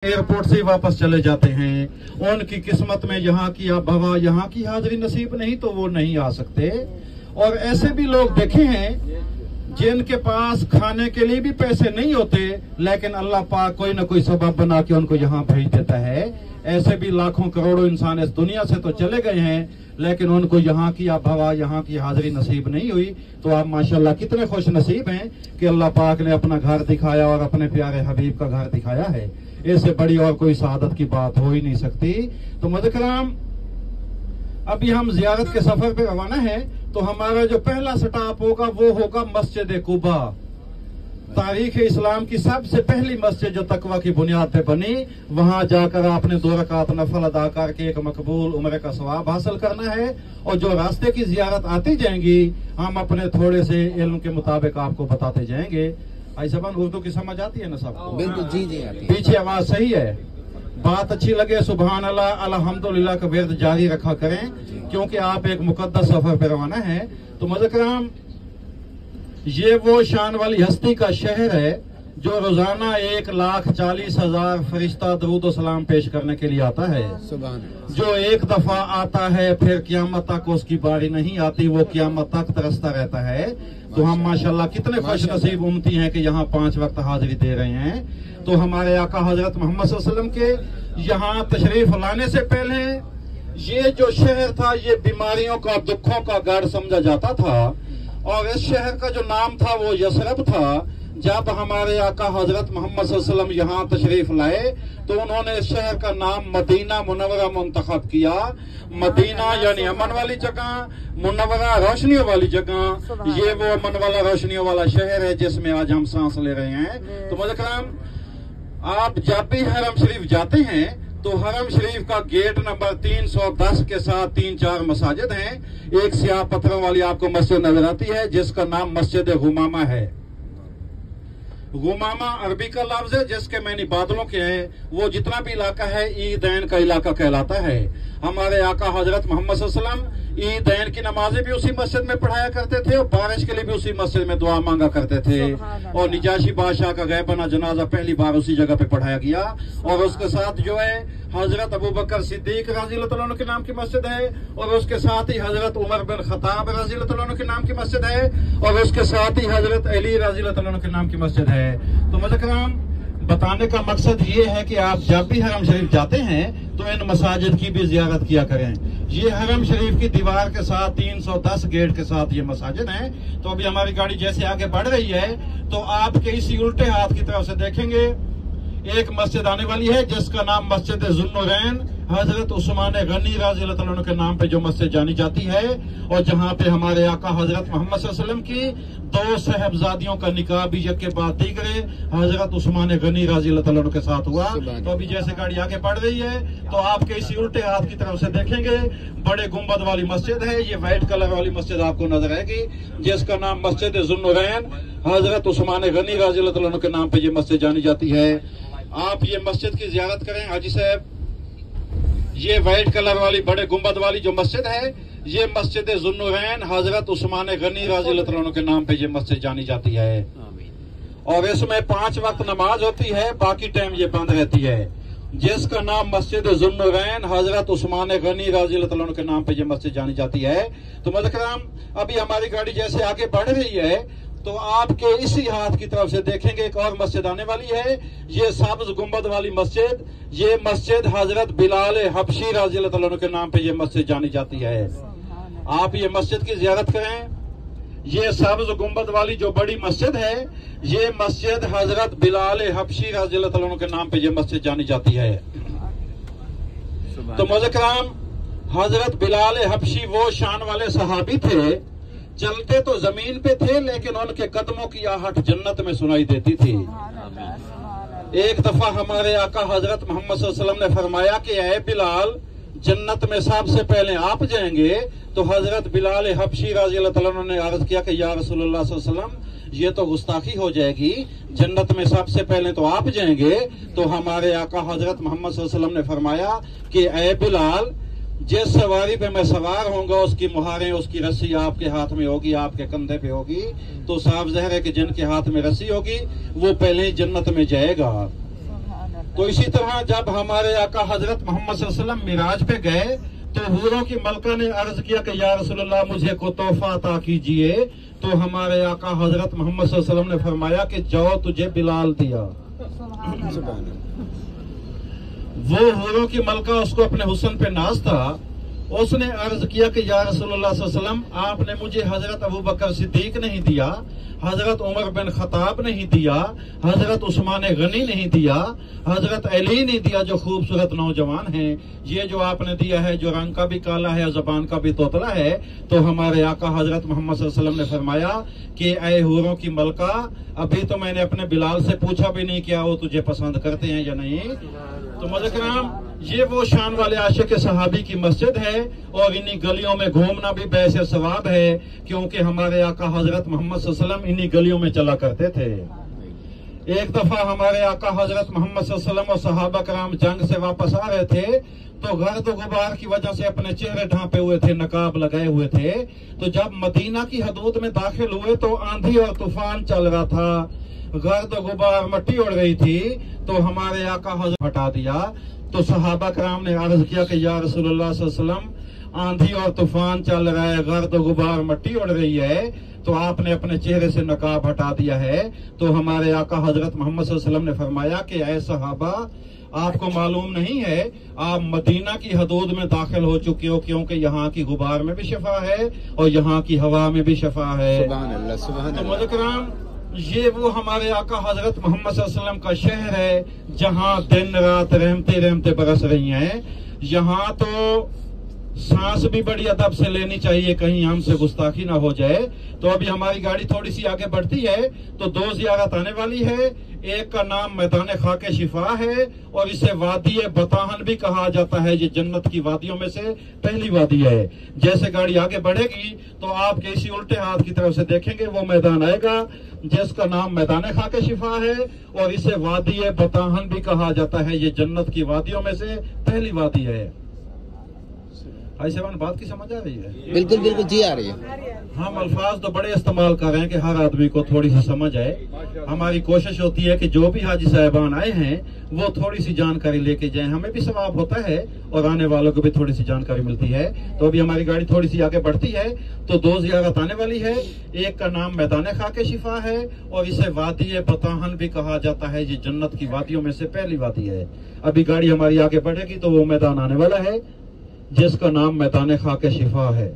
Airport से वापस चले जाते हैं। उनकी किस्मत में यहाँ की आबहवा, यहाँ की हाजिरी नसीब नहीं तो वो नहीं आ सकते। और ऐसे भी लोग देखे हैं जिनके पास खाने के लिए भी पैसे नहीं होते, लेकिन अल्लाह पाक कोई न कोई सबब बना के उनको यहाँ भेज देता है। ऐसे भी लाखों करोड़ों इंसान इस दुनिया से तो चले गए हैं, लेकिन उनको यहाँ की आबहवा, यहाँ की हाजिरी नसीब नहीं हुई। तो आप माशाल्लाह कितने खुश नसीब हैं कि अल्लाह पाक ने अपना घर दिखाया और अपने प्यारे हबीब का घर दिखाया है। इससे बड़ी और कोई सआदत की बात हो ही नहीं सकती। तो मुझकराम, अभी हम जियारत के सफर पे रवाना है। तो हमारा जो पहला स्टॉप होगा वो होगा मस्जिद कुबा। तारीख इस्लाम की सबसे पहली मस्जिद जो तकवा की बुनियाद पे बनी, वहां जाकर आपने 2 रकात नफल अदा करके एक मकबूल उम्र का सवाब हासिल करना है। और जो रास्ते की जियारत आती जाएंगी, हम अपने थोड़े से इल्म के मुताबिक आपको बताते जाएंगे। आई जबान उर्दू की समझ आती है ना सबको? बिल्कुल, जी जी आती है। पीछे आवाज सही है? बात अच्छी लगे सुबहान अल्लाह अल्हम्दुलिल्लाह का विर्द जारी रखा करें, क्योंकि आप एक मुकद्दस सफर पे रवाना है। तो मुझकराम, ये वो शान वाली हस्ती का शहर है जो रोजाना 1,40,000 फरिश्ता दरूद और सलाम पेश करने के लिए आता है। जो एक दफा आता है फिर क़यामत तक उसकी बारी नहीं आती, वो क़यामत तक तरसता रहता है। तो हम माशाल्लाह कितने खुश नसीब उम्मती हैं कि यहाँ 5 वक्त हाजिरी दे रहे हैं। तो हमारे आका हजरत मोहम्मद सल्लल्लाहु अलैहि वसल्लम के यहाँ तशरीफ लाने से पहले ये जो शहर था, ये बीमारियों का, दुखों का गढ़ समझा जाता था। और इस शहर का जो नाम था वो यसरब था। जब हमारे आका हजरत मोहम्मद सल्लल्लाहु अलैहि वसल्लम यहाँ तशरीफ लाए तो उन्होंने इस शहर का नाम मदीना मुनव्वरा मुंतखब किया। मदीना यानी अमन वाली जगह, मुनव्वरा रोशनियों वाली जगह। ये वो अमन वाला, रोशनियों वाला शहर है जिसमें आज हम सांस ले रहे हैं। तो मुझकराम, आप जब भी हरम शरीफ जाते हैं तो हरम शरीफ का गेट नंबर 310 के साथ 3-4 मसाजिद हैं। एक स्याह पत्थरों वाली आपको मस्जिद नजर आती है जिसका नाम मस्जिद गुमामा है। गुमामा अरबी का लफ्ज है जिसके मैंने बादलों के हैं। वो जितना भी इलाका है ईदैन का इलाका कहलाता है। हमारे आका हजरत मोहम्मद सल्लल्लाहु अलैहि वसल्लम ईदैन की नमाजें भी उसी मस्जिद में पढ़ाया करते थे और बारिश के लिए भी उसी मस्जिद में दुआ मांगा करते थे। और निजाशी बादशाह का गैबना जनाजा पहली बार उसी जगह पे पढ़ाया गया। और उसके साथ जो है हजरत अबू बकर सिद्दीक रज़ी अल्लाह अन्हु के नाम की मस्जिद है। और उसके साथ ही हजरत उमर बिन खत्ताब रज़ी अल्लाह अन्हु के नाम की मस्जिद है। और उसके साथ ही हजरत अली रज़ी अल्लाह अन्हु के नाम की मस्जिद है। तो मुझकराम, बताने का मकसद ये है कि आप जब भी हरम शरीफ जाते हैं तो इन मसाजिद की भी जियारत किया करें। ये हरम शरीफ की दीवार के साथ 310 गेट के साथ ये मसाजिद हैं। तो अभी हमारी गाड़ी जैसे आगे बढ़ रही है तो आपके इसी उल्टे हाथ की तरफ से देखेंगे एक मस्जिद आने वाली है जिसका नाम मस्जिद ज़ुन्नुरैन हजरत उस्मान गनी रज़ी अल्लाह अन्हु के नाम पे जो मस्जिद जानी जाती है। और जहाँ पे हमारे आका हजरत मोहम्मद सल्लल्लाहु अलैहि वसल्लम की 2 साहबजादियों का निकाह भी एक के बाद दीगरे हजरत उस्मान गनी रज़ी अल्लाह अन्हु के साथ हुआ। तो अभी जैसे गाड़ी आगे बढ़ रही है तो आपके इसी उल्टे हाथ की तरफ से देखेंगे बड़े गुम्बद वाली मस्जिद है। ये व्हाइट कलर वाली मस्जिद आपको नजर आएगी जिसका नाम मस्जिद ज़ुन्नुरैन हजरत उस्मान गनी रज़ी अल्लाह अन्हु के नाम पे ये मस्जिद जानी जाती है। आप ये मस्जिद की जियारत करें हाजी साहब। ये व्हाइट कलर वाली बड़े गुम्बद वाली जो मस्जिद है, ये मस्जिद ज़ुन्नुरैन हजरत उस्मान गनी रज़ी अल्लाह अन्हु के नाम पे ये मस्जिद जानी जाती है। और इसमें 5 वक्त नमाज होती है, बाकी टाइम ये बंद रहती है। जिसका नाम मस्जिद ज़ुन्नुरैन हजरत उस्मान गनी रज़ी अल्लाह अन्हु के नाम पे ये मस्जिद जानी जाती है। तो मुझकराम, अभी हमारी गाड़ी जैसे आगे बढ़ रही है तो आपके इसी हाथ की तरफ से देखेंगे एक और मस्जिद आने वाली है। ये सब्ज गुम्बद वाली मस्जिद, ये मस्जिद हजरत बिलाल हबशी रज़ी अल्लाह अन्हु के नाम पे ये मस्जिद जानी जाती है। आप ये मस्जिद की जियारत करें। ये सब्ज गुम्बद वाली जो बड़ी मस्जिद है, ये मस्जिद हजरत बिलाल हबशी रज़ी अल्लाह अन्हु के नाम पे ये मस्जिद जानी जाती है। तो मुझकराम, हजरत बिलाल हबशी वो शान वाले सहाबी थे, चलते तो जमीन पे थे लेकिन उनके कदमों की आहट जन्नत में सुनाई देती थी। एक दफा हमारे आका हजरत मोहम्मद सल्लल्लाहु अलैहि वसल्लम ने फरमाया कि ऐ बिलाल, जन्नत में सबसे पहले आप जाएंगे। तो हजरत बिलाल हबशी रज़ी अल्लाह अन्हु ने अर्ज किया कि या रसूलुल्लाह सल्लल्लाहु अलैहि वसल्लम, ये तो गुस्ताखी हो जाएगी, जन्नत में सबसे पहले तो आप जाएंगे। तो हमारे आका हजरत मोहम्मद सल्लल्लाहु अलैहि वसल्लम ने फरमाया कि ऐ बिलाल, जिस सवारी पे मैं सवार होऊंगा उसकी मुहारें, उसकी रस्सी आपके हाथ में होगी, आपके कंधे पे होगी। तो साफ ज़ाहिर है कि जिनके हाथ में रस्सी होगी वो पहले ही जन्नत में जाएगा। तो इसी तरह जब हमारे आका हजरत मोहम्मद सल्लल्लाहु अलैहि वसल्लम मिराज पे गए तो हूरों की मलका ने अर्ज किया कि या रसूलल्लाह मुझे को तोहफा अता कीजिए। तो हमारे आका हजरत मोहम्मद सल्लल्लाहु अलैहि वसल्लम ने फरमाया कि जाओ तुझे बिलाल दिया। वो हूरों की मलका उसको अपने हुस्न पे नाज था। उसने अर्ज किया कि या रसूलुल्लाह सल्लल्लाहु अलैहि वसल्लम आपने मुझे हजरत अबू बकर सिद्दीक नहीं दिया, हजरत उमर बिन खताब नहीं दिया, हजरत उस्मान गनी नहीं दिया, हजरत अली नहीं दिया जो खूबसूरत नौजवान हैं। ये जो आपने दिया है जो रंग का भी काला है जबान का भी तोतला है। तो हमारे आका हजरत मोहम्मद सल्लल्लाहु अलैहि वसल्लम ने फरमाया कि ऐ हूरों की मलका, अभी तो मैंने अपने बिलाल से पूछा भी नहीं क्या वो तुझे पसंद करते हैं या नहीं। तो मज़े-ए-किराम, ये वो शान वाले आशिक सहाबी की मस्जिद है और इन्हीं गलियों में घूमना भी बैसे सवाब है, क्योंकि हमारे आका हजरत मोहम्मद सल्लल्लाहु अलैहि वसल्लम इन्हीं गलियों में चला करते थे। एक दफा हमारे आका हजरत मोहम्मद सल्लल्लाहु अलैहि वसल्लम और सहाबा कराम जंग से वापस आ रहे थे तो गर्द गुबार की वजह से अपने चेहरे ढांपे हुए थे, नकाब लगाए हुए थे। तो जब मदीना की हदूद में दाखिल हुए तो आंधी और तूफान चल रहा था, गर्द गुबार मट्टी उड़ रही थी। तो हमारे आका हजरत हटा दिया। तो सहाबा कराम ने अर्ज किया कि या रसूलुल्लाह सल्लल्लाहु अलैहि वसल्लम आंधी और तूफान चल रहा है, गर्द गुबार मट्टी उड़ रही है, तो आपने अपने चेहरे से नकाब हटा दिया है। तो हमारे आका हजरत मोहम्मद सल्लल्लाहु अलैहि वसल्लम ने फरमाया कि ऐ सहाबा, आपको मालूम नहीं है आप मदीना की हदूद में दाखिल हो चुके हो, क्योंकि यहाँ की गुबार में भी शफा है और यहाँ की हवा में भी शफा है। सुभान अल्लाह, सुभान तो अल्लाह। मुझकराम, ये वो हमारे आका हजरत मोहम्मद सल्लल्लाहु अलैहि वसल्लम का शहर है जहाँ दिन रात रहमते रहमते बरस रही हैं। यहाँ तो सांस भी बड़ी अदब से लेनी चाहिए, कहीं हमसे गुस्ताखी ना हो जाए। तो अभी हमारी गाड़ी थोड़ी सी आगे बढ़ती है तो दो जियारत आने वाली है। एक का नाम मैदान खाके शिफा है और इसे वादी बताहन भी कहा जाता है। ये जन्नत की वादियों में से पहली वादी है। जैसे गाड़ी आगे बढ़ेगी तो आप किसी उल्टे हाथ की तरफ से देखेंगे वो मैदान आएगा जिसका नाम मैदान खाके शिफा है और इसे वादी बताहन भी कहा जाता है। ये जन्नत की वादियों में से पहली वादी है। ऐसे बात की समझ आ रही है? बिल्कुल बिल्कुल जी आ रही है। हम अल्फाज तो बड़े इस्तेमाल कर रहे हैं कि हर आदमी को थोड़ी सी समझ आए। हमारी कोशिश होती है कि जो भी हाजी साहिबान आए हैं वो थोड़ी सी जानकारी लेके जाएं, हमें भी सवाब होता है और आने वालों को भी थोड़ी सी जानकारी मिलती है। तो अभी हमारी गाड़ी थोड़ी सी आगे बढ़ती है तो दो जियारत आने वाली है। एक का नाम मैदान खाके शिफा है और इसे वादी बताहन भी कहा जाता है। ये जन्नत की वादियों में से पहली वादी है। अभी गाड़ी हमारी आगे बढ़ेगी तो वो मैदान आने वाला है जिसका नाम मैदान खाके शिफा है।